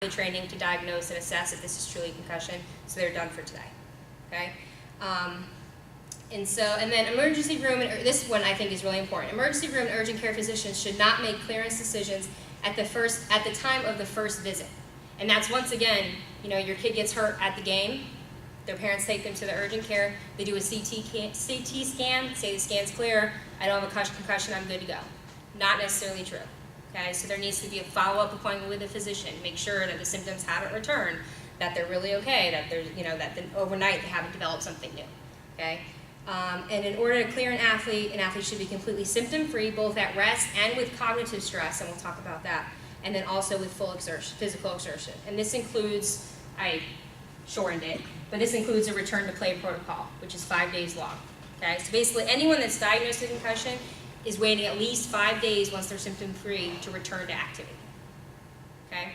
training to diagnose and assess if this is truly concussion, so they're done for today. Okay, and then emergency room, and this one I think is really important. Emergency room and urgent care physicians should not make clearance decisions at the time of the first visit, and that's once again, your kid gets hurt at the game. Their parents take them to the urgent care. They do a CT scan, say the scan's clear. I don't have a concussion. I'm good to go. Not necessarily true. Okay, so there needs to be a follow-up appointment with a physician. Make sure that the symptoms haven't returned, that they're really okay, that there's, that overnight they haven't developed something new. Okay, and in order to clear an athlete should be completely symptom-free, both at rest and with cognitive stress, and we'll talk about that. And then also with full exertion, physical exertion. And this includes, I shortened it, but this includes a return to play protocol, which is 5 days long. Okay, so basically anyone that's diagnosed with concussion is waiting at least 5 days once they're symptom-free to return to activity. Okay?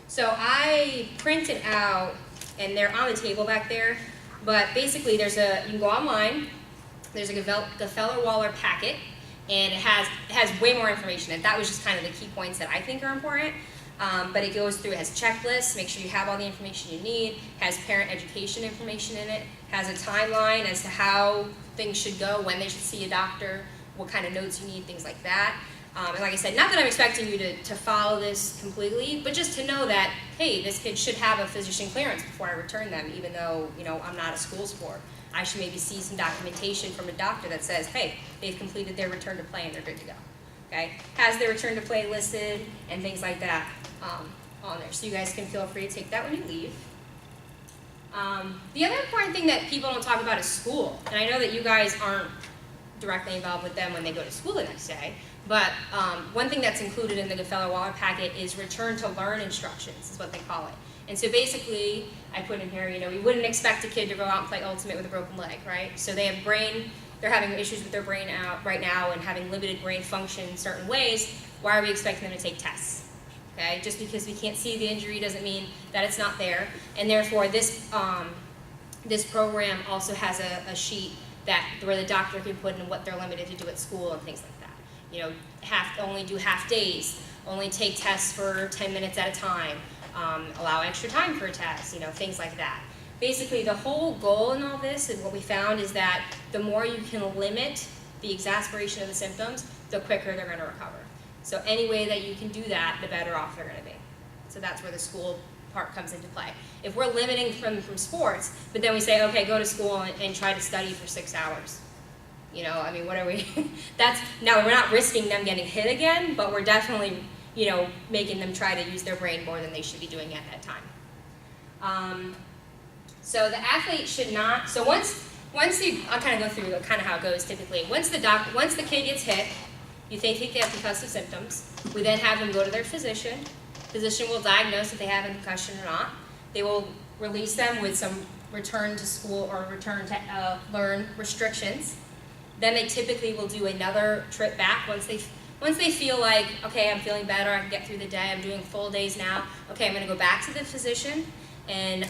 So I printed out, and they're on the table back there, but basically you can go online, there's a Gefeller-Waller packet, and it has way more information, and that was just kind of the key points that I think are important. But it goes through, it has checklists, make sure you have all the information you need, has parent education information in it, has a timeline as to how things should go, when they should see a doctor, what kind of notes you need, things like that. And like I said, not that I'm expecting you to follow this completely, but just to know that, hey, this kid should have a physician clearance before I return them, even though, I'm not a school sport. I should maybe see some documentation from a doctor that says, hey, they've completed their return to play and they're good to go. Okay? Has their return to play listed and things like that on there. So you guys can feel free to take that when you leave. The other important thing that people don't talk about is school. And I know that you guys aren't directly involved with them when they go to school the next day. But one thing that's included in the Gefeller-Waller packet is return to learn instructions, is what they call it. And so basically, I put in here, we wouldn't expect a kid to go out and play ultimate with a broken leg, right? So they're having issues with their brain right now and having limited brain function in certain ways. Why are we expecting them to take tests? Okay, just because we can't see the injury doesn't mean that it's not there. And therefore, this program also has a sheet where the doctor can put in what they're limited to do at school and things like that. Only do half days, only take tests for 10 minutes at a time, allow extra time for a test, things like that. Basically, the whole goal in all this and what we found is that the more you can limit the exacerbation of the symptoms, the quicker they're going to recover. So any way that you can do that, the better off they're going to be. So that's where the school part comes into play. If we're limiting from sports, but then we say, okay, go to school and try to study for 6 hours. What are we? Now we're not risking them getting hit again, but we're definitely, making them try to use their brain more than they should be doing at that time. So the athlete should not. So I'll kind of go through kind of how it goes typically. Once the kid gets hit, you think they have concussive symptoms. We then have them go to their physician. Physician will diagnose if they have a concussion or not. They will release them with some return to school or return to learn restrictions. Then they typically will do another trip back once they feel like, okay, I'm feeling better, I can get through the day, I'm doing full days now. Okay, I'm going to go back to the physician, and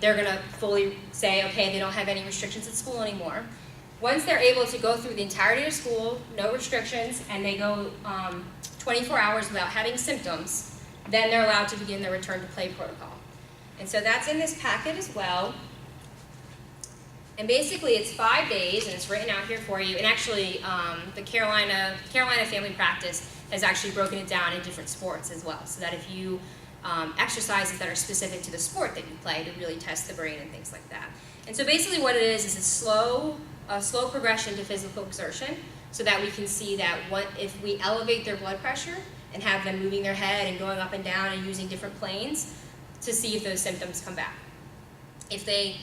they're going to fully say, okay, they don't have any restrictions at school anymore. Once they're able to go through the entirety of school, no restrictions, and they go 24 hours without having symptoms, then they're allowed to begin their return to play protocol. And so that's in this packet as well. And basically it's 5 days, and it's written out here for you. And actually, the Carolina Family Practice has actually broken it down in different sports as well, so that if you exercises that are specific to the sport that you play to really test the brain and things like that. And so basically what it is a slow progression to physical exertion, so that we can see that if we elevate their blood pressure and have them moving their head and going up and down and using different planes to see if those symptoms come back. If they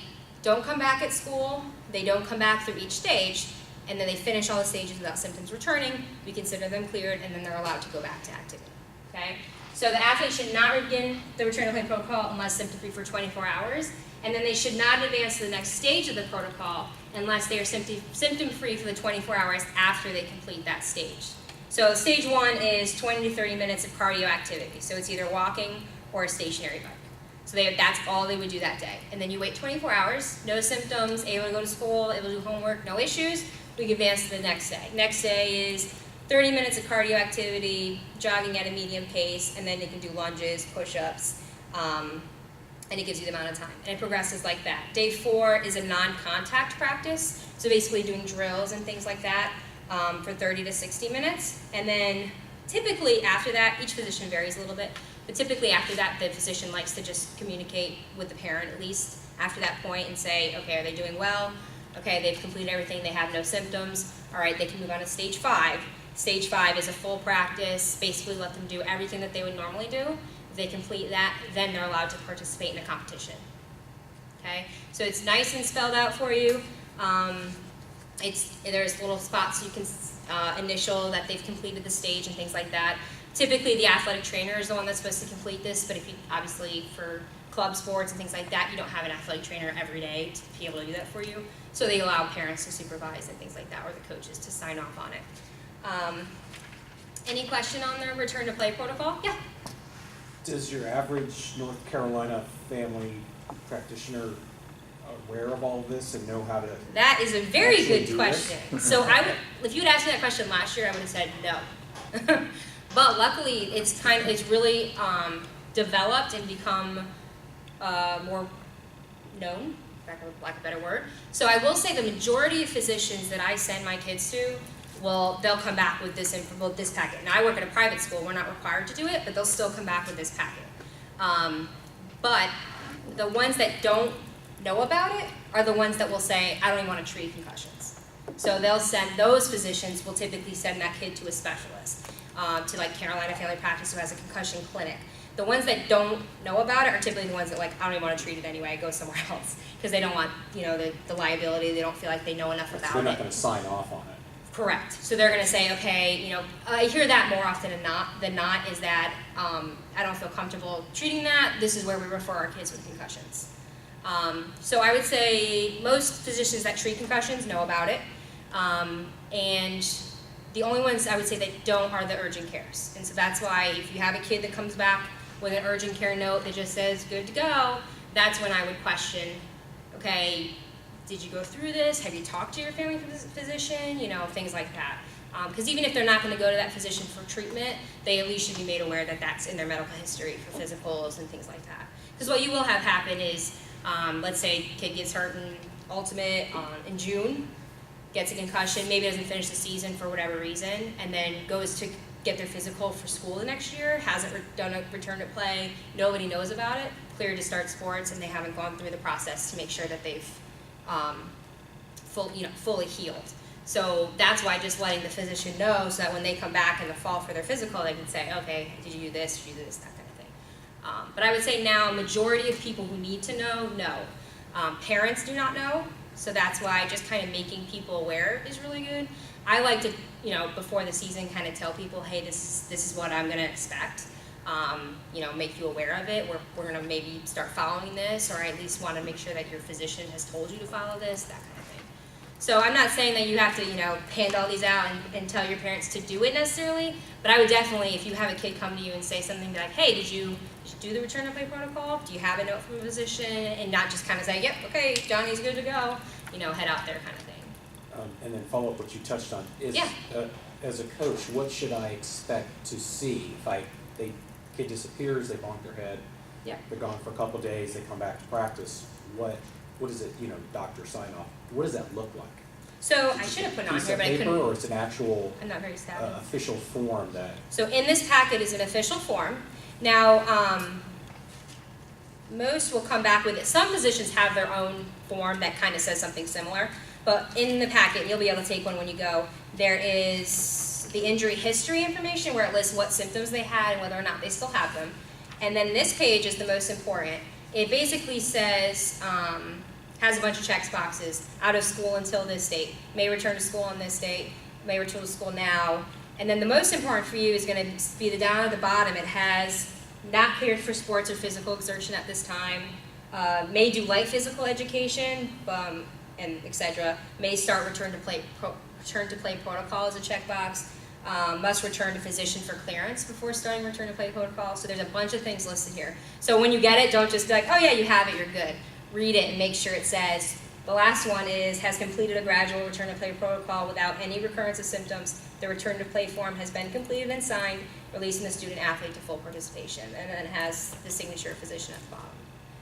don't come back at school, they don't come back through each stage, and then they finish all the stages without symptoms returning, we consider them cleared, and then they're allowed to go back to activity. Okay? So the athlete should not begin the return to play protocol unless symptom-free for 24 hours, and then they should not advance to the next stage of the protocol unless they are symptom-free for the 24 hours after they complete that stage. So stage 1 is 20 to 30 minutes of cardio activity. So it's either walking or a stationary bike. So that's all they would do that day. And then you wait 24 hours, no symptoms, able to go to school, able to do homework, no issues, we can advance to the next day. Next day is 30 minutes of cardio activity, jogging at a medium pace, and then they can do lunges, push-ups, And it gives you the amount of time. And it progresses like that. Day 4 is a non-contact practice, so basically doing drills and things like that for 30 to 60 minutes. And then typically after that, each physician varies a little bit, but typically after that, the physician likes to just communicate with the parent at least after that point and say, okay, are they doing well? Okay, they've completed everything, they have no symptoms. All right, they can move on to stage 5. Stage 5 is a full practice, basically let them do everything that they would normally do. If they complete that, then they're allowed to participate in a competition. Okay, so it's nice and spelled out for you. There's little spots you can initial that they've completed the stage and things like that. Typically the athletic trainer is the one that's supposed to complete this, but if you, obviously for club sports and things like that, you don't have an athletic trainer every day to be able to do that for you. So they allow parents to supervise and things like that, or the coaches to sign off on it. Any question on the return to play protocol? Yeah? Does your average North Carolina family practitioner aware of all of this and know how to? That is a very actually good do question. it? So if you had asked me that question last year, I would have said no. But luckily, it's really developed and become more known, for lack of a better word. So I will say the majority of physicians that I send my kids to, they'll come back with this packet. Now I work at a private school, we're not required to do it, but they'll still come back with this packet. But the ones that don't know about it are the ones that will say, I don't even want to treat concussions. So those physicians will typically send that kid to a specialist, to like Carolina Family Practice who has a concussion clinic. The ones that don't know about it are typically the ones that I don't even want to treat it anyway, go somewhere else. Because they don't want, the liability, they don't feel like they know enough about it. They're not going to sign off on it. Correct. So they're going to say, okay, I hear that more often than not is that I don't feel comfortable treating that. This is where we refer our kids with concussions. So I would say most physicians that treat concussions know about it. And the only ones I would say that don't are the urgent cares. And so that's why if you have a kid that comes back with an urgent care note that just says good to go, that's when I would question, okay, did you go through this? Have you talked to your family physician? Things like that. Because even if they're not going to go to that physician for treatment, they at least should be made aware that that's in their medical history for physicals and things like that. Because what you will have happen is, let's say kid gets hurt in Ultimate in June, gets a concussion, maybe doesn't finish the season for whatever reason, and then goes to get their physical for school the next year, hasn't done a return to play, nobody knows about it, cleared to start sports, and they haven't gone through the process to make sure that they've fully healed. So that's why just letting the physician know so that when they come back in the fall for their physical, they can say, okay, did you do this, did you do this, that kind of thing. But I would say now, majority of people who need to know. Parents do not know, so that's why just kind of making people aware is really good. I like to, before the season kind of tell people, hey, this is what I'm going to expect. Make you aware of it. We're going to maybe start following this, or I at least want to make sure that your physician has told you to follow this, that kind of thing. So I'm not saying that you have to, hand all these out and tell your parents to do it necessarily, but I would definitely, if you have a kid come to you and say something like, hey, did you do the return to play protocol? Do you have a note from a physician? And not just kind of say, yep, okay, Johnny's good to go, head out there kind of thing. And then follow up what you touched on. As a coach, what should I expect to see? If kid disappears, they bonk their head, they're gone for a couple of days, they come back to practice, what is it, doctor sign off? What does that look like? So I should have put it on here, but I couldn't. Or it's an actual I'm not very savvy. Official form that. So in this packet is an official form. Now, most will come back with it. Some physicians have their own form that kind of says something similar, but in the packet, you'll be able to take one when you go. There is the injury history information where it lists what symptoms they had and whether or not they still have them. And then this page is the most important. It basically says, has a bunch of check boxes, out of school until this date, may return to school on this date, may return to school now. And then the most important for you is going to be down at the bottom. It has not cleared for sports or physical exertion at this time, may do light physical education, and etc. May start return to play protocol as a checkbox. Must return to physician for clearance before starting return to play protocol. So there's a bunch of things listed here. So when you get it, don't just be like, oh yeah, you have it, you're good. Read it and make sure it says, the last one is, has completed a gradual return to play protocol without any recurrence of symptoms. The return to play form has been completed and signed, releasing the student athlete to full participation, and then it has the signature physician at the bottom.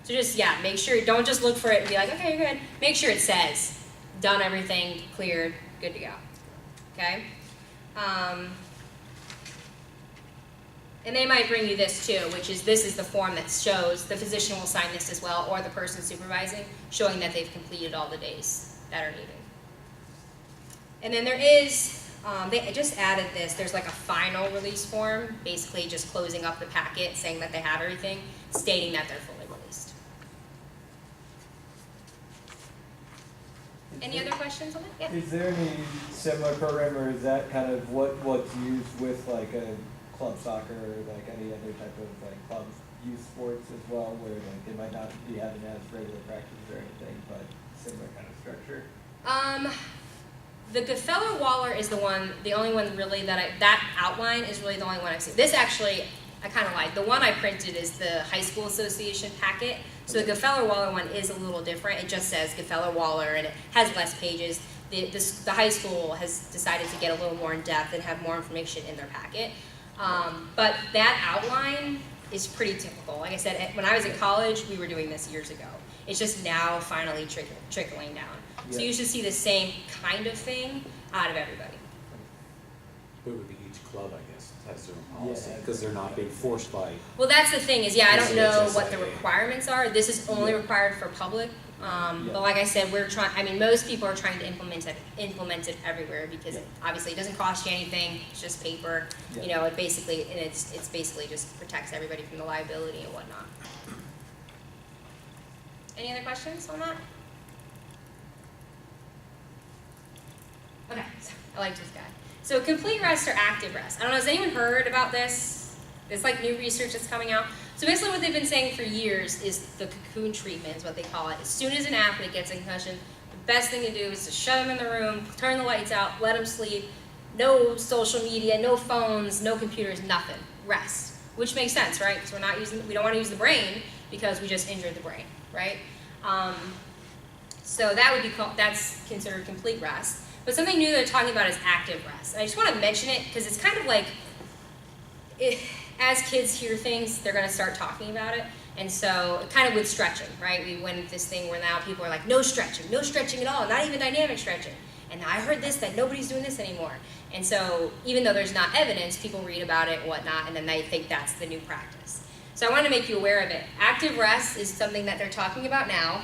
So just, yeah, make sure, don't just look for it and be like, okay, you're good. Make sure it says, done everything, cleared, good to go, okay? And they might bring you this too, which is, this is the form that shows, the physician will sign this as well, or the person supervising, showing that they've completed all the days that are needed. And then there is, they just added this, there's like a final release form, basically just closing up the packet, saying that they have everything, stating that they're fully released. Any other questions on that? Yeah. Is there any similar program, or is that kind of what's used with like a club soccer or like any other type of like club youth sports as well, where like they might not be having as regular practice or anything, but similar kind of structure? The Gefeller-Waller is the only one really that outline is really the only one I've seen. This actually, I kind of lied. The one I printed is the High School Association packet. So the Gefeller-Waller one is a little different. It just says Gefeller-Waller and it has less pages. The high school has decided to get a little more in depth and have more information in their packet. But that outline is pretty typical. Like I said, when I was in college, we were doing this years ago. It's just now finally trickling down. So you should see the same kind of thing out of everybody. It would be each club, I guess, has their own policy, because they're not being forced by. Well, that's the thing is, I don't know what the HSA. requirements are. This is only required for public. But like I said, most people are trying to implement it everywhere because obviously it doesn't cost you anything. It's just paper. You know, it basically just protects everybody from the liability and whatnot. Any other questions on that? Okay, so I like this guy. So complete rest or active rest. I don't know, has anyone heard about this? It's like new research that's coming out. So basically what they've been saying for years is the cocoon treatment is what they call it. As soon as an athlete gets a concussion, the best thing to do is to shut them in the room, turn the lights out, let them sleep, no social media, no phones, no computers, nothing. Rest. Which makes sense, right? Because we don't want to use the brain because we just injured the brain, right? So that's considered complete rest. But something new they're talking about is active rest. And I just want to mention it because it's kind of like, as kids hear things, they're going to start talking about it. And so, kind of with stretching, right? We went this thing where now people are like, no stretching at all, not even dynamic stretching. And now I heard that nobody's doing this anymore. And so, even though there's not evidence, people read about it and whatnot, and then they think that's the new practice. So I want to make you aware of it. Active rest is something that they're talking about now.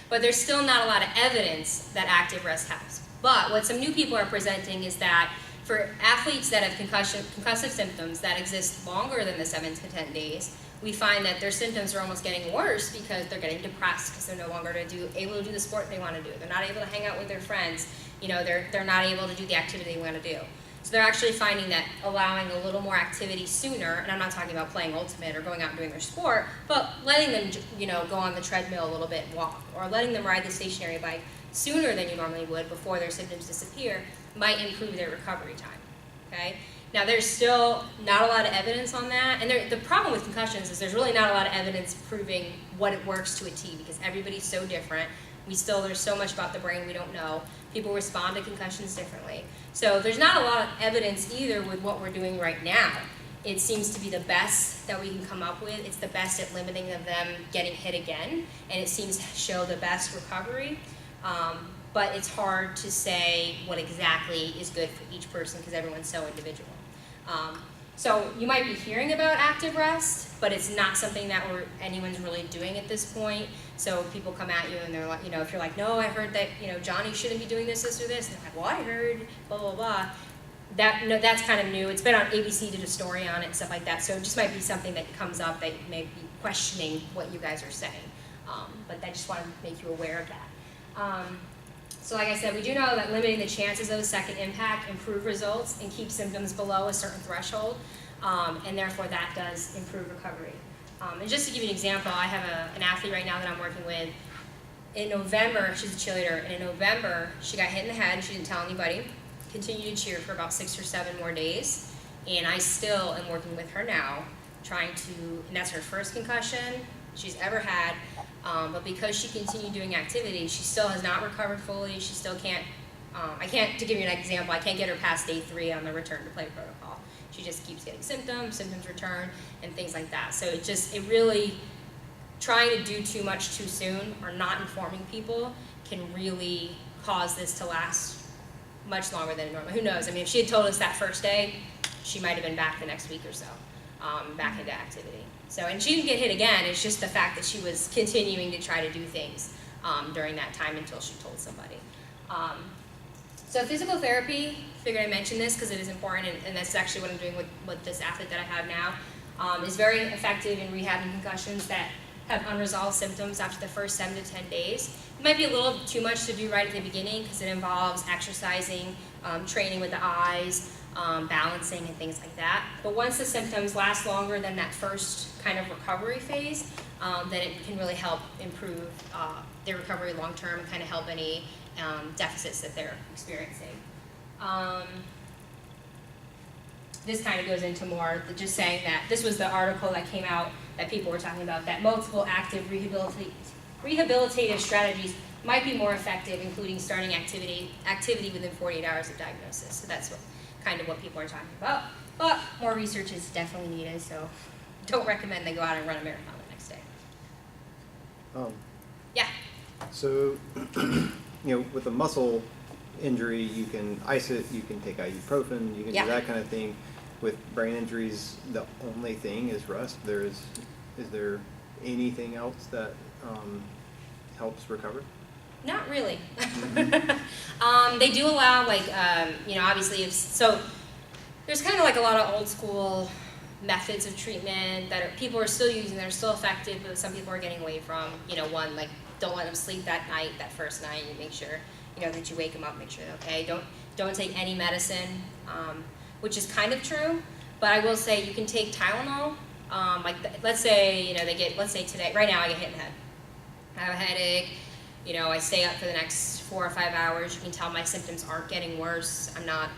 But there's still not a lot of evidence that active rest helps. But what some new people are presenting is that for athletes that have concussive symptoms that exist longer than the 7 to 10 days, we find that their symptoms are almost getting worse because they're getting depressed because they're no longer able to do the sport they want to do. They're not able to hang out with their friends. You know, they're not able to do the activity they want to do. So they're actually finding that allowing a little more activity sooner, and I'm not talking about playing ultimate or going out and doing their sport, but letting them, go on the treadmill a little bit and walk, or letting them ride the stationary bike sooner than you normally would before their symptoms disappear might improve their recovery time, okay? Now there's still not a lot of evidence on that, and the problem with concussions is there's really not a lot of evidence proving what it works to a T because everybody's so different. There's so much about the brain we don't know. People respond to concussions differently. So there's not a lot of evidence either with what we're doing right now. It seems to be the best that we can come up with. It's the best at limiting of them getting hit again, and it seems to show the best recovery. But it's hard to say what exactly is good for each person because everyone's so individual. So you might be hearing about active rest, but it's not something that anyone's really doing at this point. So people come at you and they're like, if you're like, no, I heard that, Johnny shouldn't be doing this or this. And they're like, well, I heard, blah, blah, blah. That's kind of new. It's been on ABC, did a story on it, stuff like that. So it just might be something that comes up that you may be questioning what you guys are saying. But I just want to make you aware of that. So like I said, we do know that limiting the chances of a second impact improve results and keep symptoms below a certain threshold, and therefore that does improve recovery. And just to give you an example, I have an athlete right now that I'm working with. In November, she's a cheerleader, and in November, she got hit in the head, she didn't tell anybody, continued to cheer for about 6 or 7 more days, and I still am working with her now, and that's her first concussion, she's ever had. But because she continued doing activity, she still has not recovered fully. She still can't, to give you an example, I can't get her past day 3 on the return to play protocol. She just keeps getting symptoms return, and things like that. So it really, trying to do too much too soon or not informing people can really cause this to last much longer than normal. Who knows? I mean, if she had told us that first day, she might have been back the next week or so, back into activity. So, and she didn't get hit again. It's just the fact that she was continuing to try to do things during that time until she told somebody. So physical therapy, figured I'd mention this because it is important, and that's actually what I'm doing with this athlete that I have now, is very effective in rehabbing concussions that have unresolved symptoms after the first 7 to 10 days. It might be a little too much to do right at the beginning because it involves exercising, training with the eyes, balancing and things like that. But once the symptoms last longer than that first kind of recovery phase, then it can really help improve their recovery long term and kind of help any deficits that they're experiencing. This kind of goes into more just saying that this was the article that came out that people were talking about, that multiple active rehabilitative strategies might be more effective, including starting activity within 48 hours of diagnosis. So that's kind of what people are talking about. But more research is definitely needed, so don't recommend they go out and run a marathon the next day. Yeah. So, with a muscle injury, you can ice it, you can take ibuprofen, you can do that kind of thing. With brain injuries, the only thing is rest. Is there anything else that helps recover? Not really. They do allow, obviously, so there's kind of like a lot of old school methods of treatment that people are still using, that are still effective, but some people are getting away from. One, like, don't let them sleep that night, that first night, and make sure, that you wake them up, make sure they're okay. Don't take any medicine, which is kind of true, but I will say you can take Tylenol. Let's say, let's say today, right now I get hit in the head. I have a headache, I stay up for the next 4 or 5 hours. You can tell my symptoms aren't getting worse. I'm not